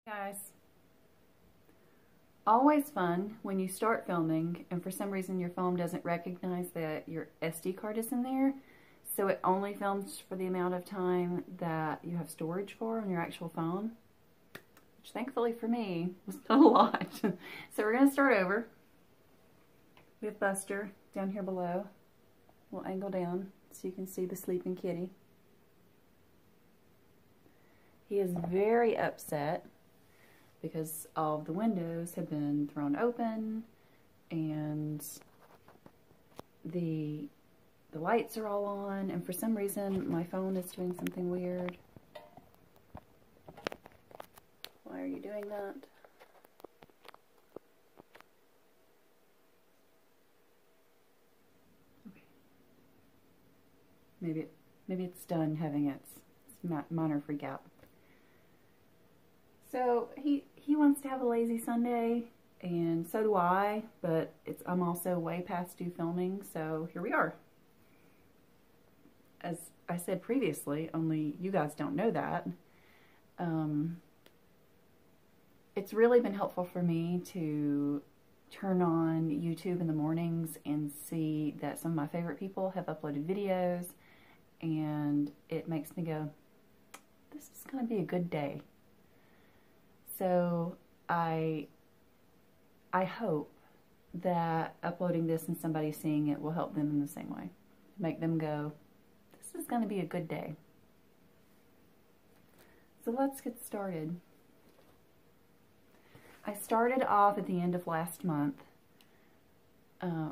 Guys, always fun when you start filming and for some reason your phone doesn't recognize that your SD card is in there, so it only films for the amount of time that you have storage for on your actual phone, which thankfully for me was not a lot. So we're going to start over. We have Buster down here below. We'll angle down so you can see the sleeping kitty. He is very upset because all of the windows have been thrown open and the lights are all on, and for some reason my phone is doing something weird. Why are you doing that? Okay. Maybe it's done having its minor freak out. So he wants to have a lazy Sunday, and so do I, but I'm also way past due filming, so here we are. As I said previously, only you guys don't know that, it's really been helpful for me to turn on YouTube in the mornings and see that some of my favorite people have uploaded videos, and it makes me go, this is going to be a good day. So I hope that uploading this and somebody seeing it will help them in the same way. Make them go, this is going to be a good day. So let's get started. I started off at the end of last month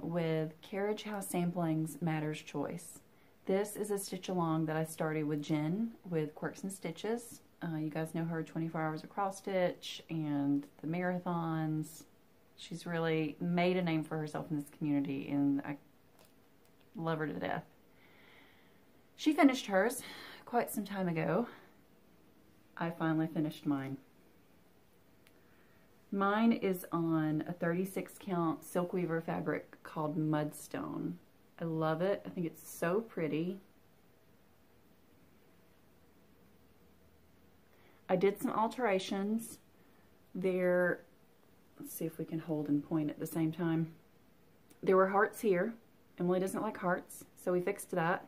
with Carriage House Sampling's Matter's Choice. This is a stitch along that I started with Jen with Quirks and Stitches. You guys know her 24 Hours of Cross Stitch and the marathons. She's really made a name for herself in this community, and I love her to death. She finished hers quite some time ago. I finally finished mine. Mine is on a 36 count silk weaver fabric called Mudstone. I love it. I think it's so pretty. I did some alterations there. Let's see if we can hold and point at the same time. There were hearts here. Emily doesn't like hearts, so we fixed that.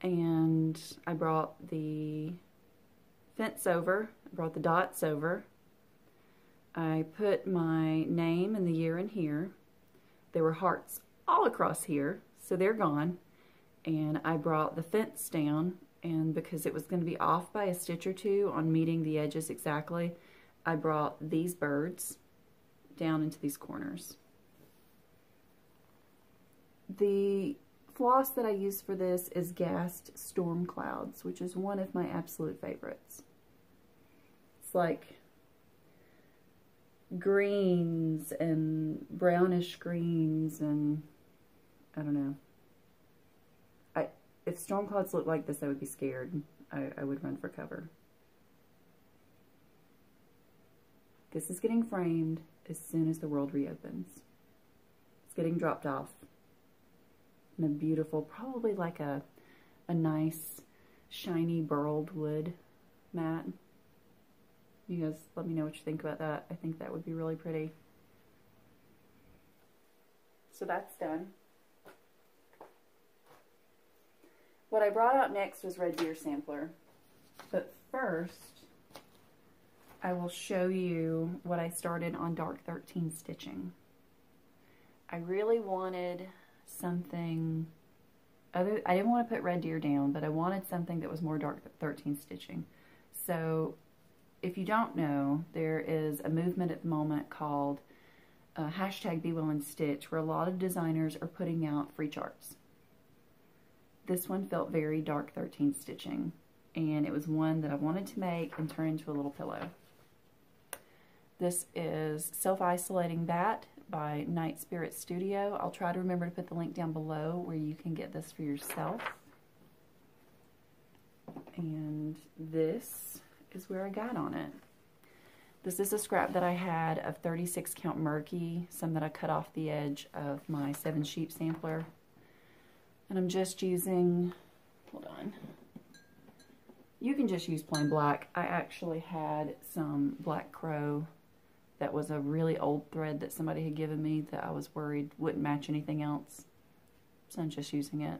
And I brought the fence over. I brought the dots over. I put my name and the year in here. There were hearts all across here, so they're gone. And I brought the fence down, and because it was going to be off by a stitch or two on meeting the edges exactly, I brought these birds down into these corners. The floss that I use for this is Gassed Storm Clouds, which is one of my absolute favorites. It's like greens and brownish greens, and I don't know. If storm clouds looked like this, I would be scared. I would run for cover. This is getting framed as soon as the world reopens. It's getting dropped off in a beautiful, probably like a nice, shiny, burled wood mat. You guys let me know what you think about that. I think that would be really pretty. So that's done. What I brought out next was Red Deer Sampler. But first, I will show you what I started on Dark 13 stitching. I really wanted something other. I didn't want to put Red Deer down, but I wanted something that was more Dark 13 stitching. So if you don't know, there is a movement at the moment called hashtag Be Well and Stitch, where a lot of designers are putting out free charts. This one felt very Dark 13 stitching, and it was one that I wanted to make and turn into a little pillow. This is Self-Isolating Bat by Night Spirit Studio. I'll try to remember to put the link down below where you can get this for yourself. And this is where I got on it. This is a scrap that I had of 36 count murky, some that I cut off the edge of my 7 sheep sampler. And I'm just using, hold on, You can just use plain black. I actually had some Black Crow that was a really old thread that somebody had given me that I was worried wouldn't match anything else. So I'm just using it.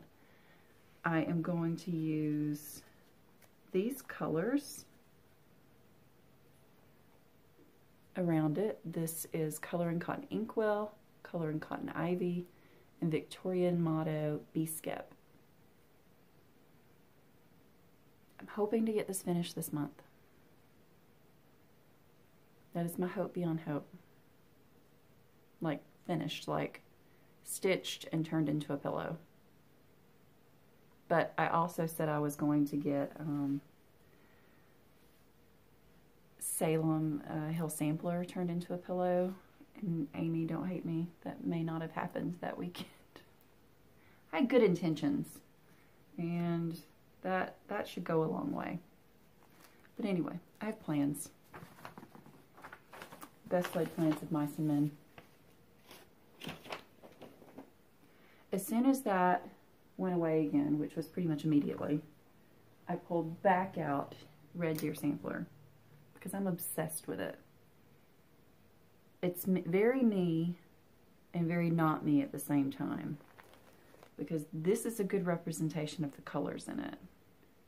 I am going to use these colors around it. This is Color and Cotton Inkwell, Color and Cotton Ivy, and Victorian Motto Bee Skep. I'm hoping to get this finished this month. That is my hope beyond hope. Like finished, like stitched and turned into a pillow. But I also said I was going to get Salem Hill Sampler turned into a pillow. And Amy, don't hate me, that may not have happened that weekend. I had good intentions, and that should go a long way. But anyway, I have plans. Best laid plans of mice and men. As soon as that went away again, which was pretty much immediately, I pulled back out Red Deer Sampler because I'm obsessed with it. It's very me and very not me at the same time, because this is a good representation of the colors in it.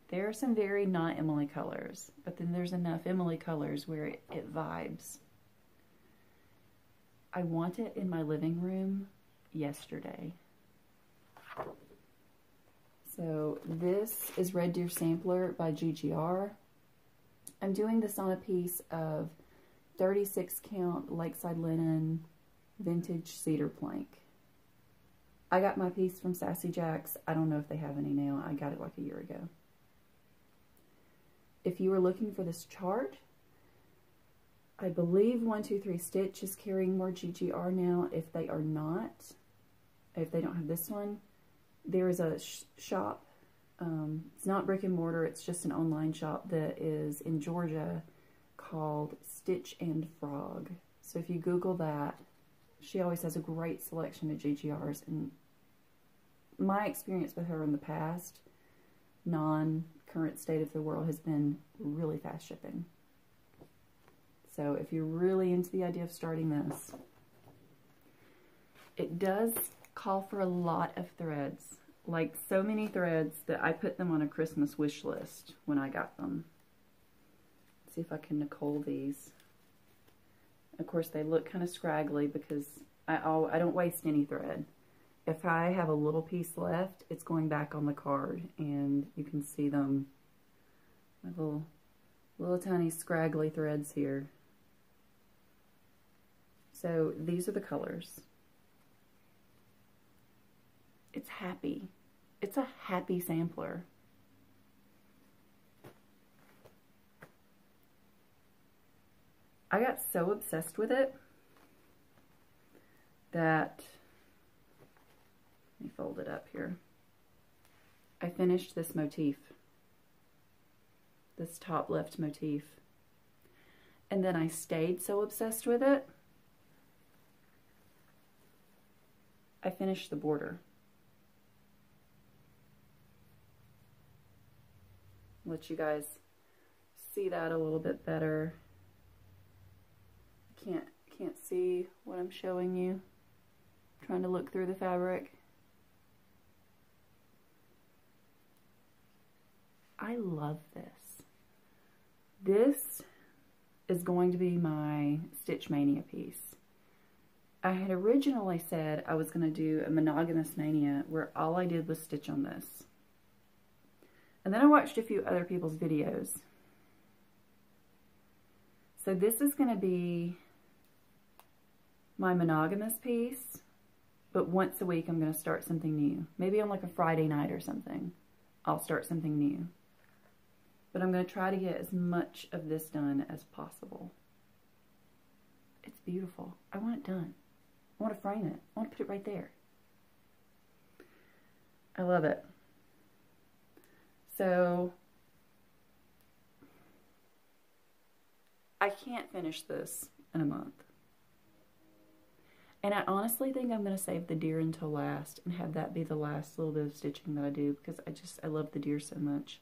There are some very not Emily colors, but then there's enough Emily colors where it vibes. I want it in my living room yesterday. So this is Red Deer Sampler by GGR. I'm doing this on a piece of 36 count Lakeside Linen vintage cedar plank. I got my piece from Sassy Jack's. I don't know if they have any now. I got it like a year ago. If you were looking for this chart, I believe 123 Stitch is carrying more GGR now. If they are not, if they don't have this one, there is a shop. It's not brick and mortar. It's just an online shop that is in Georgia called Stitch and Frog. So if you Google that, she always has a great selection of GGRs. And my experience with her in the past, non-current state of the world, has been really fast shipping. So if you're really into the idea of starting this, it does call for a lot of threads. Like so many threads that I put them on a Christmas wish list when I got them. Let's see if I can Nicole these. Of course they look kind of scraggly because I don't waste any thread. If I have a little piece left, it's going back on the card, and you can see them, my little tiny scraggly threads here. So these are the colors. It's happy. It's a happy sampler. I got so obsessed with it that, let me fold it up here. I finished this motif, this top left motif. And then I stayed so obsessed with it, I finished the border. Let you guys see that a little bit better. Can't see what I'm showing you. I'm trying to look through the fabric. I love this. This is going to be my Stitch Mania piece. I had originally said I was going to do a monogamous Mania where all I did was stitch on this. And then I watched a few other people's videos. So this is going to be my monogamous piece, but once a week I'm going to start something new. Maybe on like a Friday night or something, I'll start something new. But I'm going to try to get as much of this done as possible. It's beautiful. I want it done. I want to frame it. I want to put it right there. I love it. So, I can't finish this in a month. And I honestly think I'm going to save the deer until last and have that be the last little bit of stitching that I do, because I love the deer so much.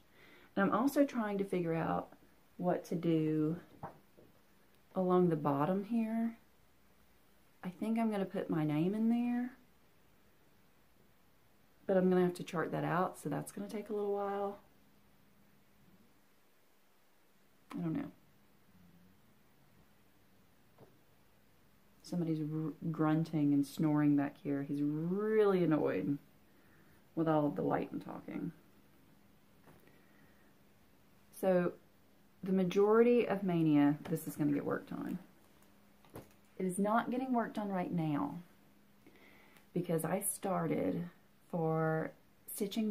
And I'm also trying to figure out what to do along the bottom here. I think I'm going to put my name in there, but I'm going to have to chart that out, so that's going to take a little while. I don't know. Somebody's grunting and snoring back here. He's really annoyed with all of the light and talking. So the majority of Maynia, this is going to get worked on. It is not getting worked on right now because I started for Stitching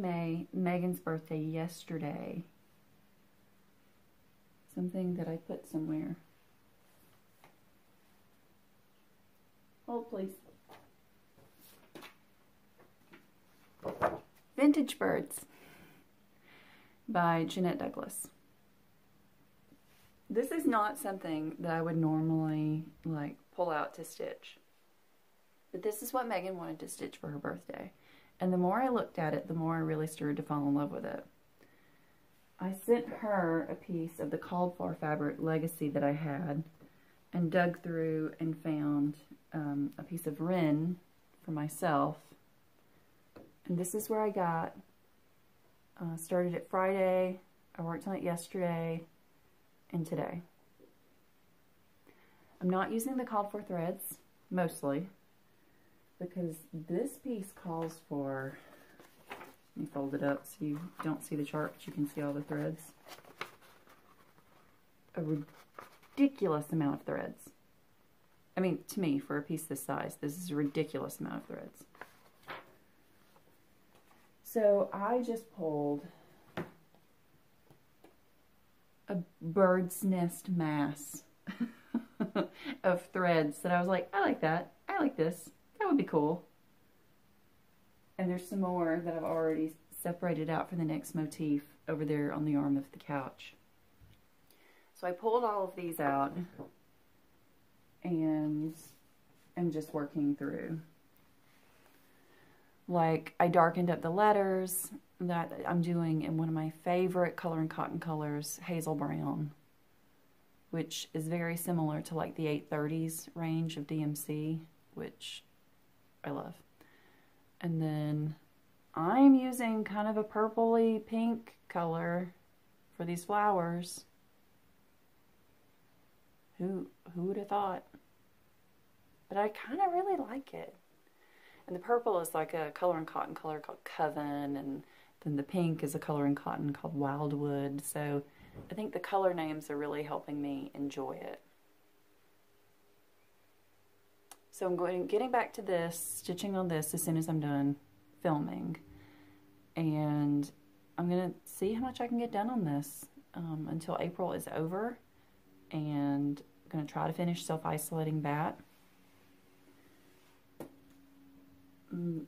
Megan's birthday yesterday. Something that I put somewhere. Hold, please. Vintage Birds by Jeanette Douglas. This is not something that I would normally like pull out to stitch, but this is what Megan wanted to stitch for her birthday, and the more I looked at it, the more I really started to fall in love with it. I sent her a piece of the called for fabric legacy that I had and dug through and found a piece of Wren for myself, and this is where I got started it Friday. I worked on it yesterday and today. I'm not using the called for threads mostly because this piece calls for, let me fold it up so you don't see the chart but you can see all the threads, a ridiculous amount of threads. I mean, to me, for a piece this size, this is a ridiculous amount of threads. So I just pulled a bird's nest mass of threads that I was like, I like that. I like this. That would be cool. And there's some more that I've already separated out for the next motif over there on the arm of the couch. So I pulled all of these out and I'm just working through. Like, I darkened up the letters that I'm doing in one of my favorite Color and Cotton colors, Hazel Brown, which is very similar to like the 830s range of DMC, which I love. And then I'm using kind of a purpley pink color for these flowers. Who would have thought? But I kind of really like it. And the purple is like a Color and Cotton color called Coven, and then the pink is a Color and Cotton called Wildwood. So I think the color names are really helping me enjoy it. So I'm getting back to this, stitching on this as soon as I'm done filming. And I'm going to see how much I can get done on this until April is over. And I'm going to try to finish self-isolating that.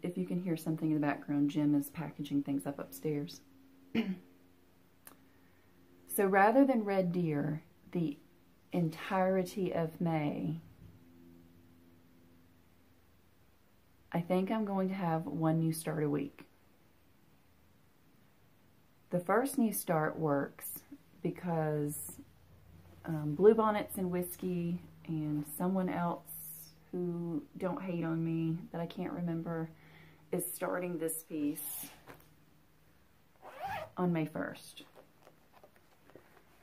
If you can hear something in the background, Jim is packaging things up upstairs. So rather than Red Deer, the entirety of May, I think I'm going to have one new start a week. The first new start works because Bluebonnets and Whiskey and someone else who don't hate on me that I can't remember is starting this piece on May 1st.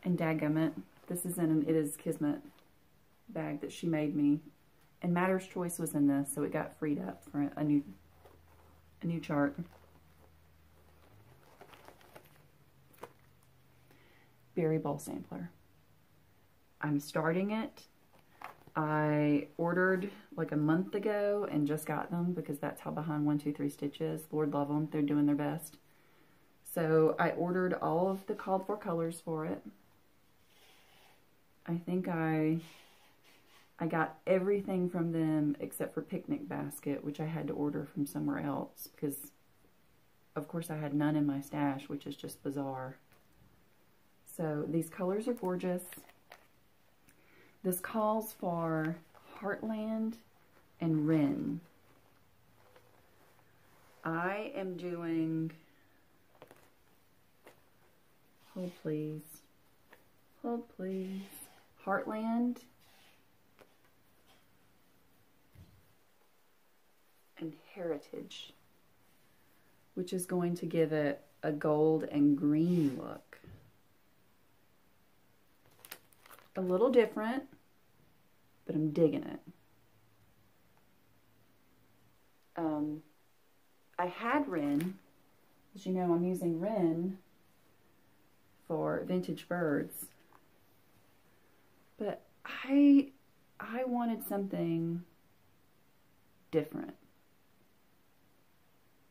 And dadgummit, this is in an It Is Kismet bag that she made me. And Matter's Choice was in this, so it got freed up for a new chart. Berry Bowl Sampler. I'm starting it. I ordered like a month ago and just got them because that's how behind 123 Stitch is. Lord love them. They're doing their best. So I ordered all of the called for colors for it. I think I got everything from them except for Picnic Basket, which I had to order from somewhere else because, of course, I had none in my stash, which is just bizarre. So these colors are gorgeous. This calls for Heartland and Wren. I am doing, Hold please. Hold please. Heartland. And Heritage, which is going to give it a gold and green look. A little different, but I'm digging it. I had Wren. As you know, I'm using Wren for Vintage Birds. But I wanted something different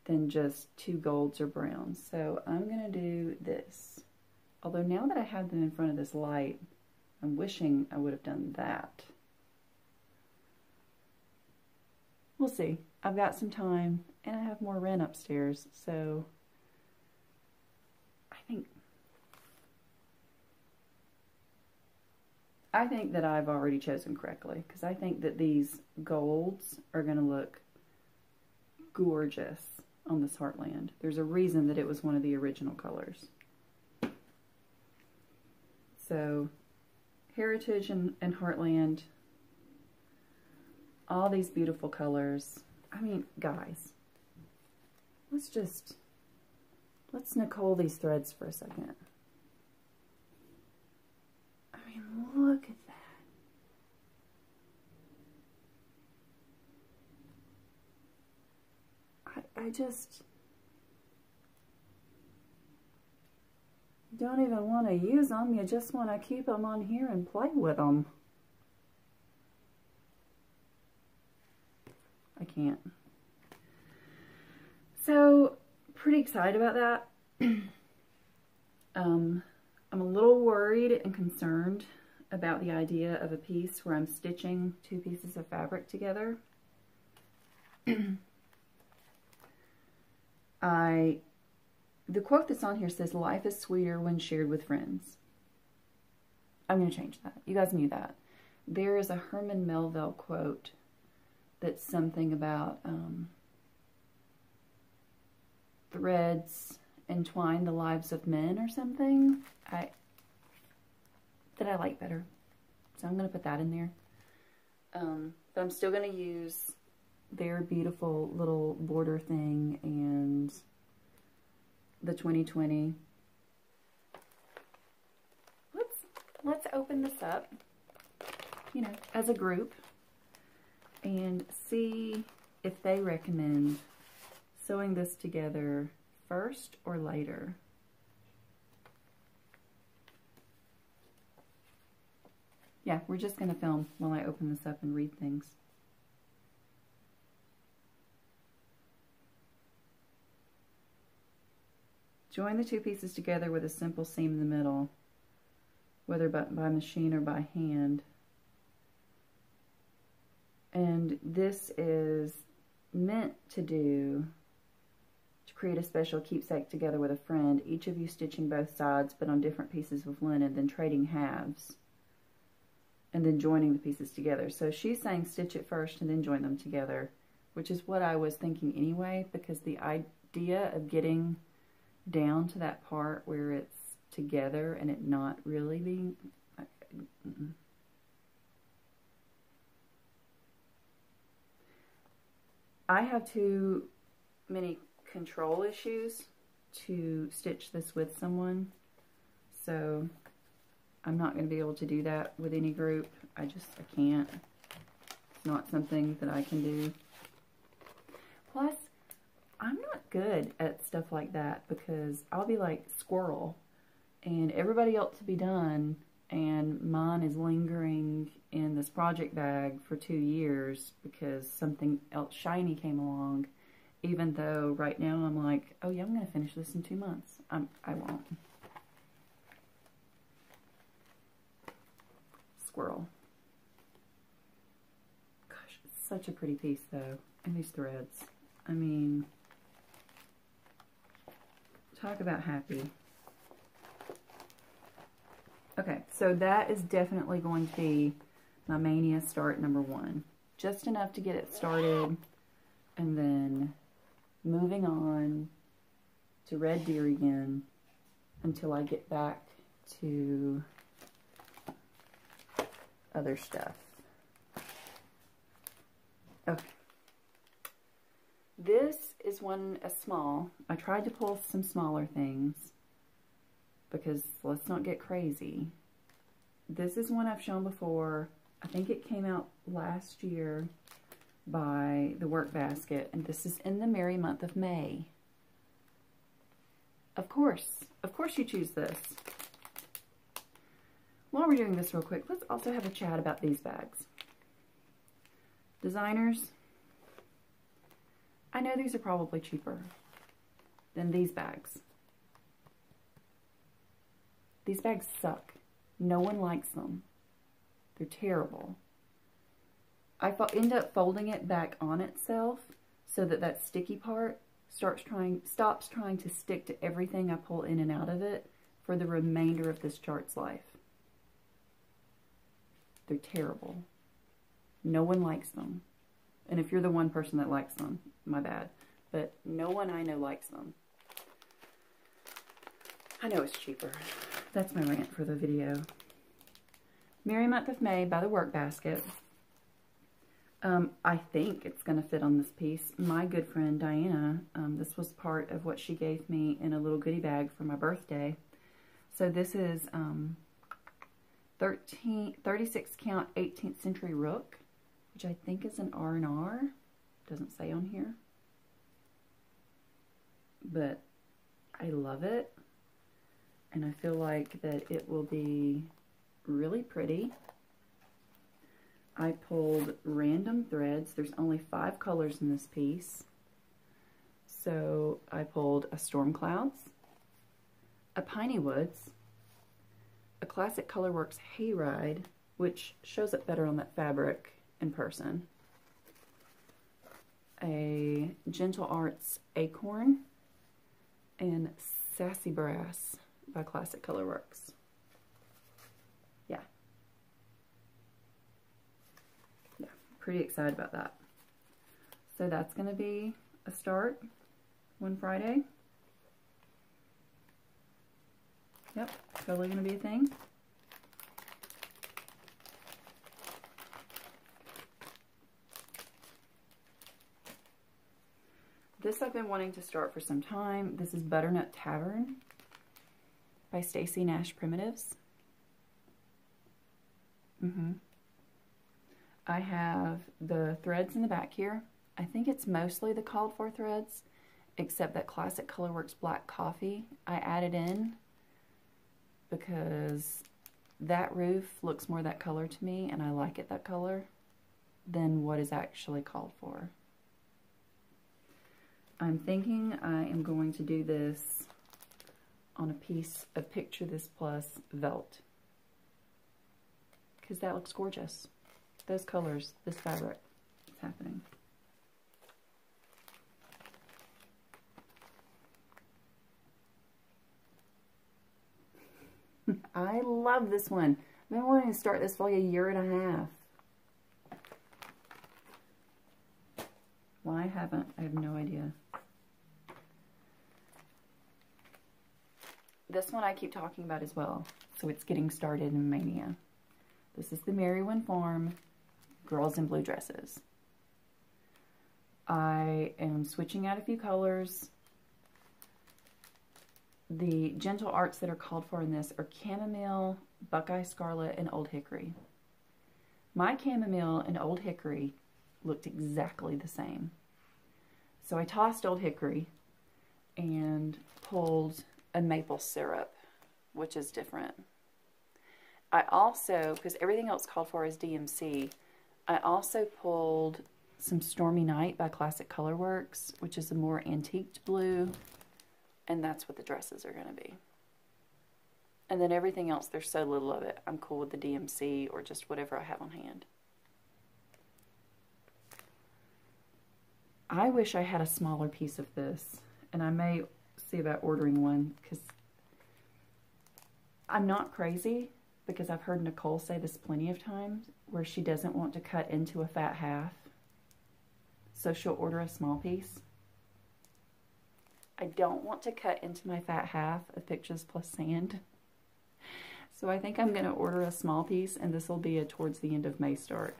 than just two golds or browns. So I'm going to do this. Although now that I have them in front of this light, I'm wishing I would have done that. We'll see. I've got some time, and I have more Wren upstairs, so I think that I've already chosen correctly, because I think that these golds are going to look gorgeous on this Heartland. There's a reason that it was one of the original colors. So, Heritage and Heartland, all these beautiful colors. I mean, guys, let's Nicole these threads for a second. I mean, look at that. I just don't even want to use them. You just want to keep them on here and play with them. I can't. So, pretty excited about that. I'm a little worried and concerned about the idea of a piece where I'm stitching two pieces of fabric together. The quote that's on here says, "Life is sweeter when shared with friends." I'm going to change that. You guys knew that. There is a Herman Melville quote that's something about threads entwine the lives of men or something that I like better. So I'm going to put that in there. But I'm still going to use their beautiful little border thing and the 2020. Let's open this up, you know, as a group and see if they recommend sewing this together first or later. Yeah, we're just going to film while I open this up and read things. Join the two pieces together with a simple seam in the middle, whether by machine or by hand. And this is meant to create a special keepsake together with a friend, each of you stitching both sides but on different pieces of linen, then trading halves, and then joining the pieces together. So she's saying stitch it first and then join them together, which is what I was thinking anyway, because the idea of getting down to that part where it's together and it not really being... I have too many control issues to stitch this with someone, so I'm not going to be able to do that with any group. I can't. It's not something that I can do. Plus, I'm not good at stuff like that because I'll be like Squirrel and everybody else will be done and mine is lingering in this project bag for 2 years because something else shiny came along, even though right now I'm like, oh yeah, I'm going to finish this in 2 months. I won't. Squirrel. Gosh, it's such a pretty piece though. And these threads. I mean, talk about happy. Okay, so that is definitely going to be my Maynia start number 1. Just enough to get it started, and then moving on to Red Deer again, until I get back to other stuff. Okay. This is a small. I tried to pull some smaller things because let's not get crazy. This is one I've shown before. I think it came out last year by the Work Basket, and this is in the merry month of May. Of course you choose this. While we're doing this real quick, let's also have a chat about these bags. Designers, I know these are probably cheaper than these bags. These bags suck. No one likes them. They're terrible. I end up folding it back on itself so that that sticky part stops trying to stick to everything I pull in and out of it for the remainder of this chart's life. They're terrible. No one likes them. And if you're the one person that likes them, my bad. But no one I know likes them. I know it's cheaper. That's my rant for the video. Merry Month of May by the Work Basket. I think it's going to fit on this piece. My good friend Diana, this was part of what she gave me in a little goodie bag for my birthday. So this is 36 count 18th century rook, which I think is an R&R. Doesn't say on here. But I love it. And I feel like that it will be really pretty. I pulled random threads. There's only 5 colors in this piece. So I pulled a Storm Clouds, a Piney Woods, a Classic Colorworks Hayride, which shows up better on that fabric in person, a Gentle Arts Acorn, and Sassy Brass by Classic Colorworks. Yeah. Yeah, pretty excited about that. So that's going to be a start one Friday. Yep, totally going to be a thing. This I've been wanting to start for some time. This is Butternut Tavern by Stacey, Nash Primitives. I have the threads in the back here. I think it's mostly the called for threads, except that Classic Colorworks Black Coffee I added in because that roof looks more that color to me, and I like it that color, than what is actually called for. I'm thinking I am going to do this on a piece of Picture This Plus Velt, because that looks gorgeous. Those colors, this fabric, it's happening. I love this one. I've been wanting to start this for like a year and a half. Why haven't I have no idea. This one I keep talking about as well, so it's getting started in Maynia. This is the Merriwen Farm Girls in Blue Dresses. I am switching out a few colors. The Gentle Arts that are called for in this are Chamomile, Buckeye Scarlet, and Old Hickory. My Chamomile and Old Hickory looked exactly the same. So I tossed Old Hickory and pulled a maple syrup, which is different. I also, because everything else called for is DMC, I also pulled some Stormy Night by Classic Colorworks, which is a more antiqued blue, and that's what the dresses are going to be. And then everything else, there's so little of it, I'm cool with the DMC or just whatever I have on hand. I wish I had a smaller piece of this, and I may see about ordering one, because I'm not crazy, because I've heard Nicole say this plenty of times, where she doesn't want to cut into a fat half, so she'll order a small piece. I don't want to cut into my fat half of Pictures Plus Sand. So I think I'm going to order a small piece, and this will be a towards the end of May start.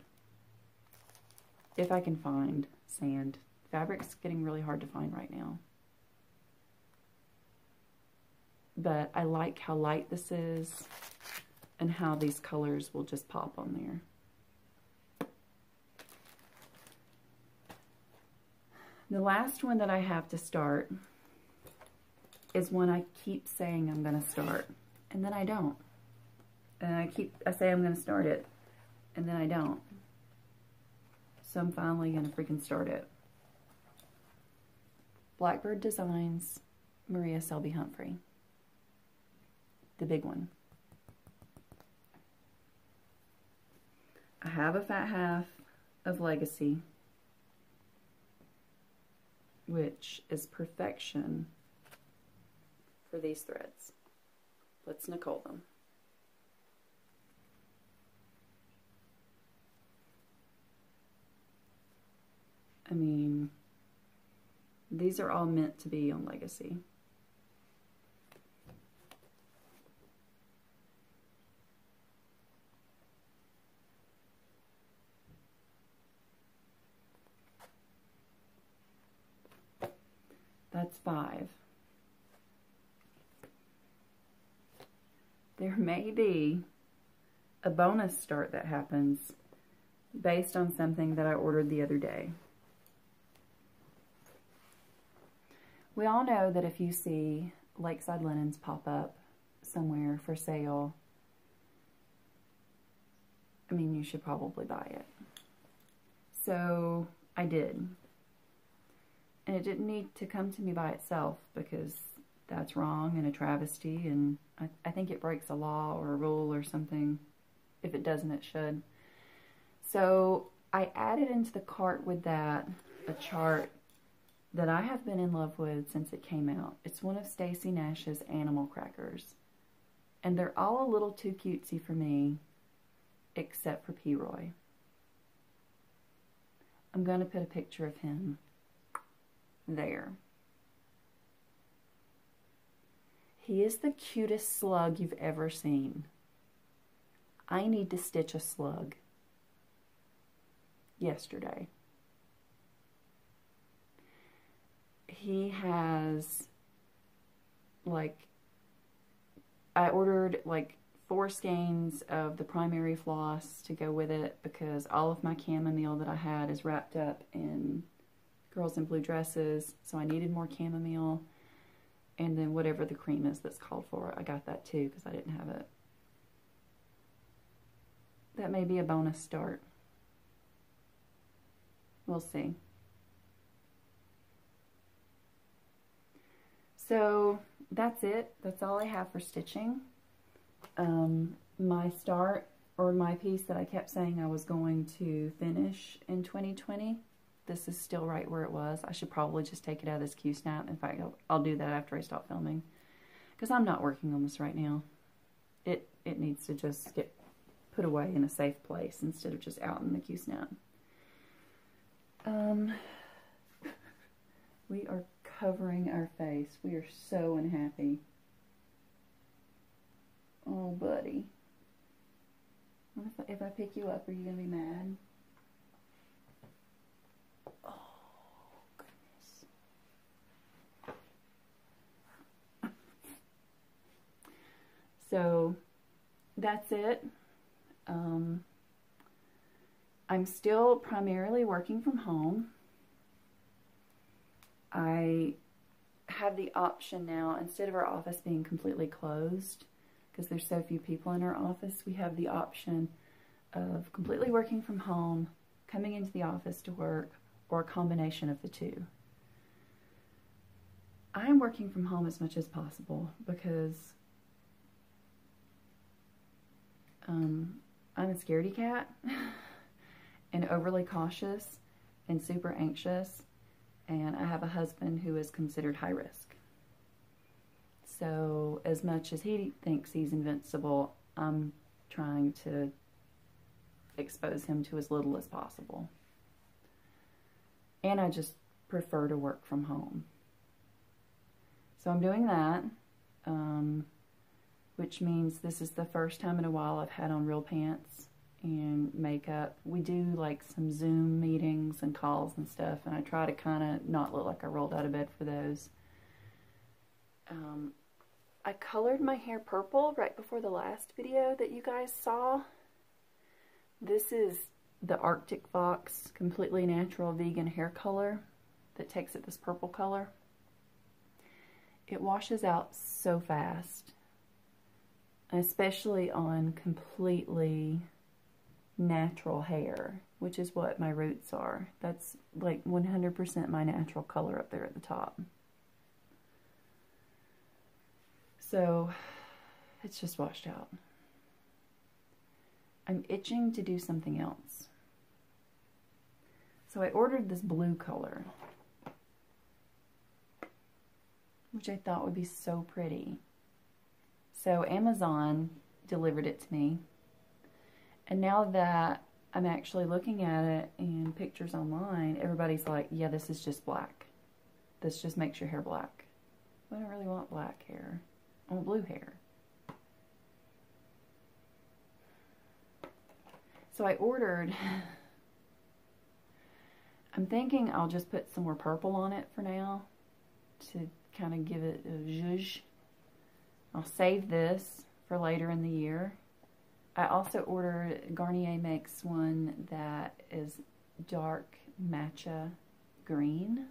If I can find sand. Fabric's getting really hard to find right now. But I like how light this is and how these colors will just pop on there. The last one that I have to start is one I keep saying I'm going to start, and then I don't. And I say I'm going to start it, and then I don't. So I'm finally going to freaking start it. Blackbird Designs, Maria Selby Humphrey. The big one. I have a fat half of Legacy, which is perfection for these threads. Let's Nicole them. I mean, these are all meant to be on Legacy. That's 5. There may be a bonus start that happens based on something that I ordered the other day. We all know that if you see Lakeside Linens pop up somewhere for sale, I mean, you should probably buy it. So I did. And it didn't need to come to me by itself, because that's wrong and a travesty, and I think it breaks a law or a rule or something. If it doesn't, it should. So I added into the cart with that a chart that I have been in love with since it came out. It's one of Stacey Nash's animal crackers. And they're all a little too cutesy for me, except for P-Roy. I'm going to put a picture of him there. He is the cutest slug you've ever seen. I need to stitch a slug yesterday. He has, like, I ordered like 4 skeins of the primary floss to go with it, because all of my chamomile that I had is wrapped up in Girls in Blue Dresses, so I needed more chamomile. And then whatever the cream is that's called for, I got that too because I didn't have it. That may be a bonus start. We'll see. So that's it. That's all I have for stitching. My start, or my piece that I kept saying I was going to finish in 2020, this is still right where it was. I should probably just take it out of this Q-snap. In fact, I'll do that after I stop filming, because I'm not working on this right now. It needs to just get put away in a safe place instead of just out in the Q-snap. We are covering our face. We are so unhappy. Oh, buddy. If I pick you up, are you going to be mad? Oh, goodness. So, that's it. I'm still primarily working from home. I have the option now, instead of our office being completely closed, because there's so few people in our office, we have the option of completely working from home, coming into the office to work, or a combination of the two. I'm working from home as much as possible because I'm a scaredy cat and overly cautious and super anxious, and I have a husband who is considered high risk. So as much as he thinks he's invincible, I'm trying to expose him to as little as possible. And I just prefer to work from home. So I'm doing that, which means this is the first time in a while I've had on real pants and makeup. We do like some Zoom meetings and calls and stuff, and I try to kind of not look like I rolled out of bed for those. I colored my hair purple right before the last video that you guys saw. This is the Arctic Fox completely natural vegan hair color that takes it this purple color. It washes out so fast, especially on completely natural hair, which is what my roots are. That's like 100% my natural color up there at the top. So it's just washed out. I'm itching to do something else. So I ordered this blue color, which I thought would be so pretty. So Amazon delivered it to me. And now that I'm actually looking at it in pictures online, everybody's like, yeah, this is just black. This just makes your hair black. I don't really want black hair. I want blue hair. So I ordered, I'm thinking I'll just put some more purple on it for now to kind of give it a zhuzh. I'll save this for later in the year. I also ordered, Garnier makes one that is dark matcha green.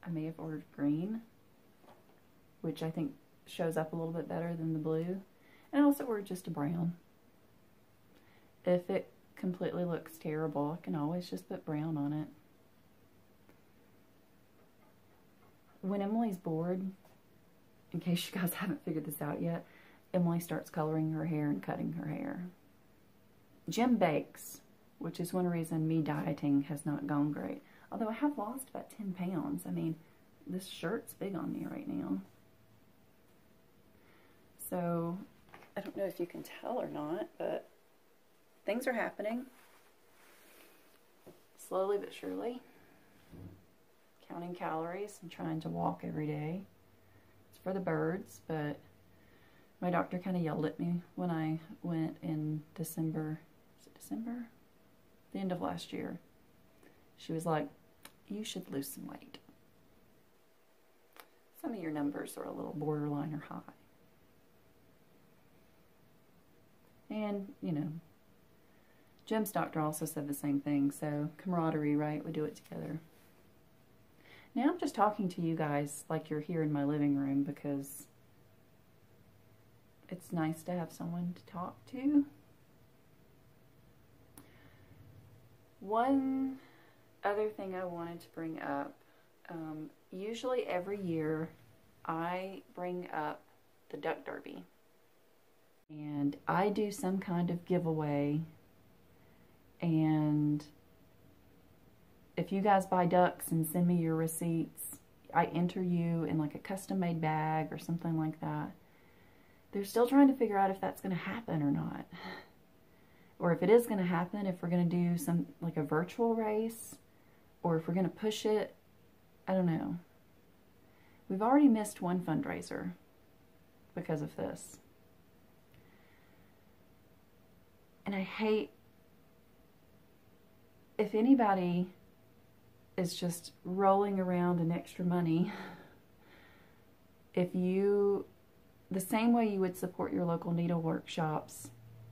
I may have ordered green, which I think shows up a little bit better than the blue. And I also ordered just a brown. If it completely looks terrible, I can always just put brown on it. When Emily's bored, in case you guys haven't figured this out yet, Emily starts coloring her hair and cutting her hair. Jim bakes, which is one reason me dieting has not gone great. Although I have lost about 10 pounds. I mean, this shirt's big on me right now. So, I don't know if you can tell or not, but things are happening. Slowly but surely. Counting calories and trying to walk every day. It's for the birds, but my doctor kind of yelled at me when I went in December. Is it December? The end of last year. She was like, you should lose some weight. Some of your numbers are a little borderline or high. And, you know, Jim's doctor also said the same thing, so camaraderie, right? We do it together. Now I'm just talking to you guys like you're here in my living room because it's nice to have someone to talk to. One other thing I wanted to bring up, usually every year I bring up the Duck Derby. And I do some kind of giveaway, and if you guys buy ducks and send me your receipts, I enter you in like a custom-made bag or something like that. They're still trying to figure out if that's going to happen or not. Or if it is going to happen, if we're going to do some, like a virtual race, or if we're going to push it. I don't know. We've already missed one fundraiser because of this. And I hate, if anybody is just rolling around in extra money, if you, the same way you would support your local needle workshops,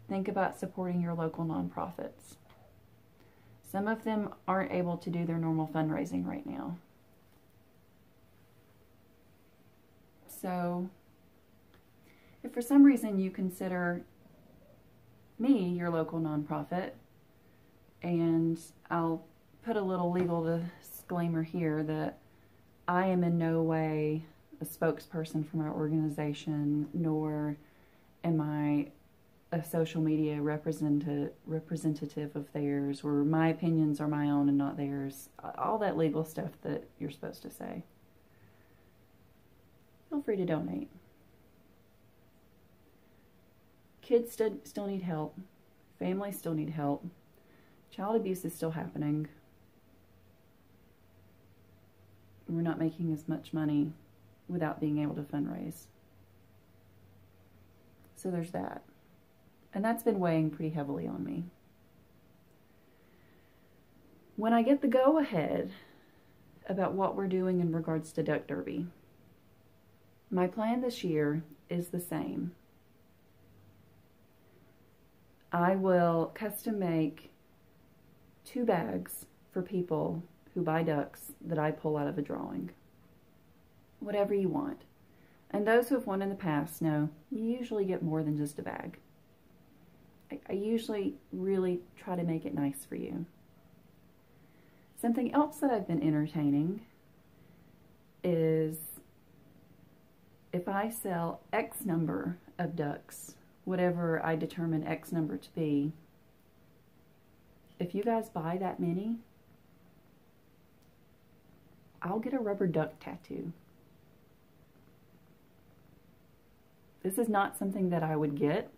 think about supporting your local nonprofits. Some of them aren't able to do their normal fundraising right now. So, if for some reason you consider me your local nonprofit, and I'll put a little legal disclaimer here that I am in no way a spokesperson for my organization, nor am I a social media representative of theirs, or my opinions are my own and not theirs. All that legal stuff that you're supposed to say. Feel free to donate. Kids still need help. Families still need help. Child abuse is still happening. We're not making as much money without being able to fundraise. So there's that. And that's been weighing pretty heavily on me. When I get the go-ahead about what we're doing in regards to Duck Derby, my plan this year is the same. I will custom make 2 bags for people who buy ducks that I pull out of a drawing. Whatever you want. And those who have won in the past know you usually get more than just a bag. I usually really try to make it nice for you. Something else that I've been entertaining is if I sell X number of ducks, whatever I determine X number to be, if you guys buy that many, I'll get a rubber duck tattoo. This is not something that I would get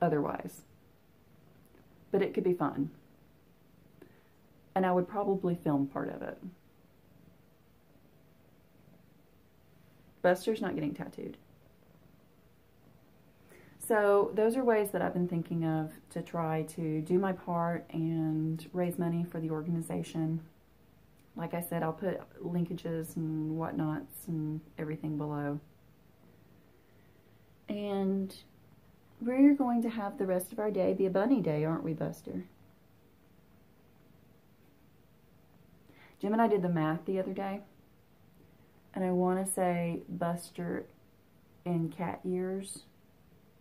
otherwise, but it could be fun. And I would probably film part of it. Buster's not getting tattooed. So those are ways that I've been thinking of to try to do my part and raise money for the organization. Like I said, I'll put linkages and whatnots and everything below. And we're going to have the rest of our day be a bunny day, aren't we, Buster? Jim and I did the math the other day, and I want to say Buster in cat years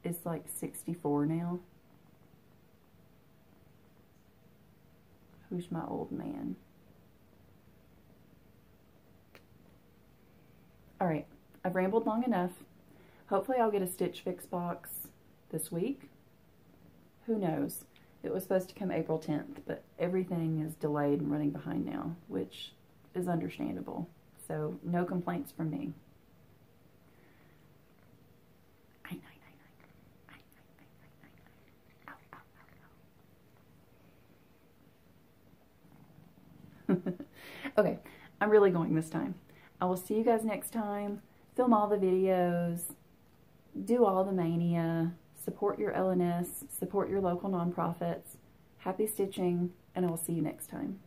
is like 64 now. Who's my old man? Alright, I've rambled long enough. Hopefully I'll get a Stitch Fix box this week. Who knows? It was supposed to come April 10th, but everything is delayed and running behind now, which is understandable. So, no complaints from me. Okay, I'm really going this time. I will see you guys next time. Film all the videos. Do all the Maynia. Support your LNS. Support your local nonprofits. Happy stitching, and I will see you next time.